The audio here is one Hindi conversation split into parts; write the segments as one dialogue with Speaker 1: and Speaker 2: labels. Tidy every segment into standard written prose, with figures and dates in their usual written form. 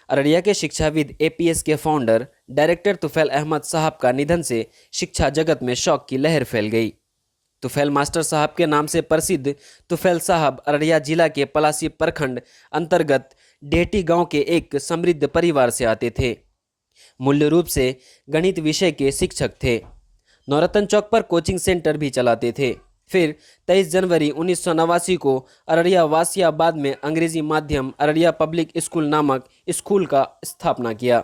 Speaker 1: अररिया के शिक्षाविद एपीएस के फाउंडर डायरेक्टर तुफैल अहमद साहब का निधन से शिक्षा जगत में शोक की लहर फैल गई। तुफैल मास्टर साहब के नाम से प्रसिद्ध तुफैल साहब अररिया जिला के पलासी प्रखंड अंतर्गत डेहटी गांव के एक समृद्ध परिवार से आते थे। मूल्य रूप से गणित विषय के शिक्षक थे। नौरतन चौक पर कोचिंग सेंटर भी चलाते थे। फिर 23 जनवरी 1989 को अररिया वासियाबाद में अंग्रेजी माध्यम अररिया पब्लिक स्कूल नामक स्कूल का स्थापना किया।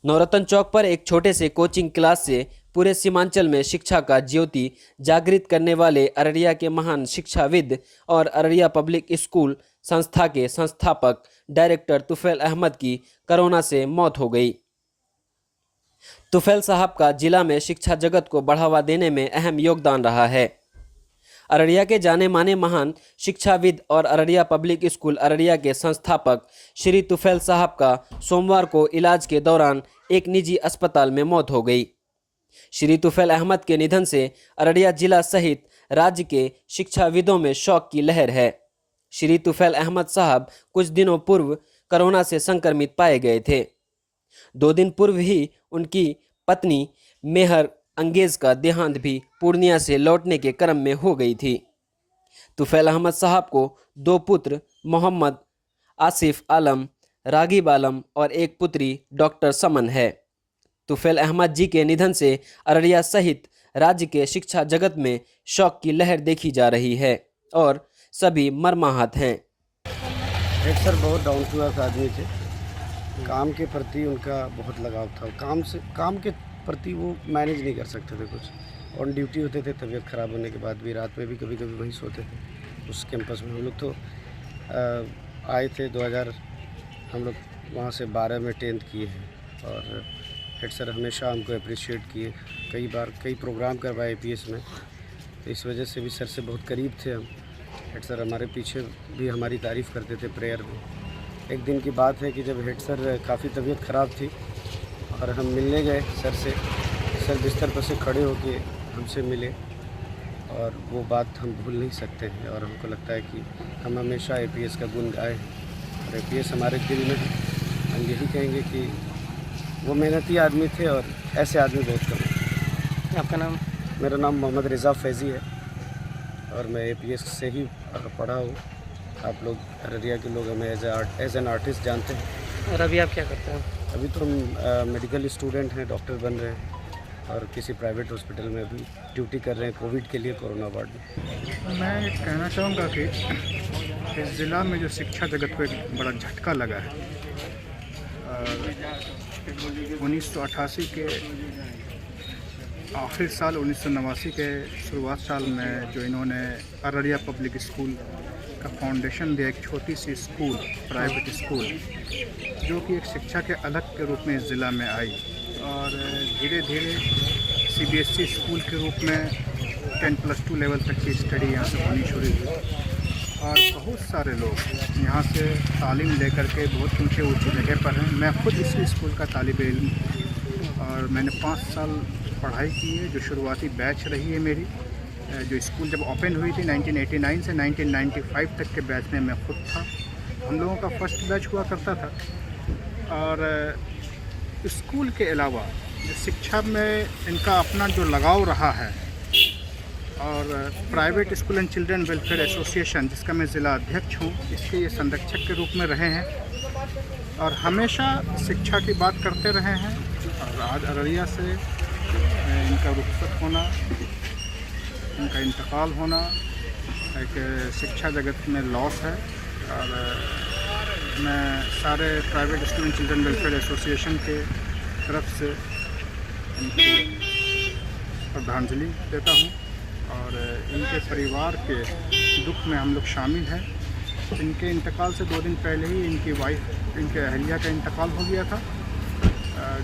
Speaker 1: नौरतन चौक पर एक छोटे से कोचिंग क्लास से पूरे सीमांचल में शिक्षा का ज्योति जागृत करने वाले अररिया के महान शिक्षाविद और अररिया पब्लिक स्कूल संस्था के संस्थापक डायरेक्टर तुफैल अहमद की कोरोना से मौत हो गई। तुफैल साहब का जिला में शिक्षा जगत को बढ़ावा देने में अहम योगदान रहा है। अररिया के जाने माने महान शिक्षाविद और अररिया पब्लिक स्कूल अररिया के संस्थापक श्री तुफैल साहब का सोमवार को इलाज के दौरान एक निजी अस्पताल में मौत हो गई। श्री तुफैल अहमद के निधन से अररिया जिला सहित राज्य के शिक्षाविदों में शोक की लहर है। श्री तुफैल अहमद साहब कुछ दिनों पूर्व कोरोना से संक्रमित पाए गए थे। 2 दिन पूर्व ही उनकी पत्नी मेहर अंगेज का देहांत भी पूर्णिया से लौटने के क्रम में हो गई थी। तुफैल अहमद साहब को 2 पुत्र मोहम्मद आसिफ आलम, रागिब आलम और एक पुत्री डॉक्टर समन है। तुफैल अहमद जी के निधन से अररिया सहित राज्य के शिक्षा जगत में शोक की लहर देखी जा रही है और सभी मर्माहत हैं।
Speaker 2: हेड सर बहुत डाउन टू अर्थ आदमी थे। काम के प्रति उनका बहुत लगाव था। काम के प्रति वो मैनेज नहीं कर सकते थे कुछ। ऑन ड्यूटी होते थे, तबीयत ख़राब होने के बाद भी रात में भी कभी कभी वहीं सोते थे उस कैंपस में। हम लोग तो आए थे 2000, हम लोग वहाँ से 12 में 10th किए हैं और हेड सर हमेशा हमको अप्रिशिएट किए। कई बार कई प्रोग्राम करवाए एपीएस में, तो इस वजह से भी सर से बहुत करीब थे हम। हेड सर हमारे पीछे भी हमारी तारीफ़ करते थे प्रेयर में। एक दिन की बात है कि जब हेड सर काफ़ी तबीयत ख़राब थी और हम मिलने गए सर से, सर बिस्तर पर से खड़े होके हमसे मिले और वो बात हम भूल नहीं सकते हैं और हमको लगता है कि हम हमेशा एपीएस का गुण गाए और एपीएस हमारे दिल में है। हम यही कहेंगे कि वो मेहनती आदमी थे और ऐसे आदमी बहुत कम हैं।
Speaker 1: आपका नाम?
Speaker 2: मेरा नाम मोहम्मद रिज़ा फैज़ी है और मैं एपीएस से ही पढ़ा हूँ। आप लोग अररिया के लोग हमें एज एन आर्टिस्ट जानते हैं।
Speaker 1: और अभी आप क्या करते हैं?
Speaker 2: अभी तो हम मेडिकल स्टूडेंट हैं, डॉक्टर बन रहे हैं और किसी प्राइवेट हॉस्पिटल में अभी ड्यूटी कर रहे हैं कोविड के लिए, कोरोना वार्ड में।
Speaker 3: मैं ये कहना चाहूँगा कि इस ज़िला में जो शिक्षा जगत को एक बड़ा झटका लगा है। 1988 के आखिरी साल, 1989 के शुरुआत साल में जो इन्होंने अररिया पब्लिक स्कूल का फाउंडेशन दिया, एक छोटी सी स्कूल, प्राइवेट स्कूल, जो कि एक शिक्षा के अलग के रूप में इस ज़िला में आई और धीरे धीरे सीबीएसई स्कूल के रूप में 10+2 लेवल तक की स्टडी यहाँ से होनी शुरू हुई और बहुत सारे लोग यहाँ से तालीम लेकर के बहुत ऊँची जगह पर हैं। मैं खुद इसी स्कूल का तालिब इल्म और मैंने 5 साल पढ़ाई की है। जो शुरुआती बैच रही है मेरी, जो स्कूल जब ओपन हुई थी 1989 से 1995 तक के बैच में मैं खुद था। हम लोगों का फर्स्ट बैच हुआ करता था और स्कूल के अलावा शिक्षा में इनका अपना जो लगाव रहा है और private school and children welfare association, जिसका मैं ज़िला अध्यक्ष हूँ, इसके ये संरक्षक के रूप में रहे हैं और हमेशा शिक्षा की बात करते रहे हैं। और आज अररिया से इनका रुखसत होना, इनका इंतकाल होना एक शिक्षा जगत में लॉस है और मैं सारे private student children welfare association के तरफ से इनको श्रद्धांजलि देता हूँ और इनके परिवार के दुख में हम लोग शामिल हैं। इनके इंतकाल से 2 दिन पहले ही इनकी वाइफ, इनके अहलिया का इंतकाल हो गया था,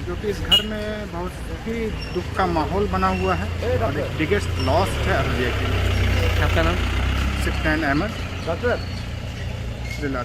Speaker 3: जो कि इस घर में बहुत ही दुख का माहौल बना हुआ है और एक बिगेस्ट लॉस है अररिया के लिए।
Speaker 1: आपका नाम?
Speaker 3: सिफ्तान अहमद, जिला।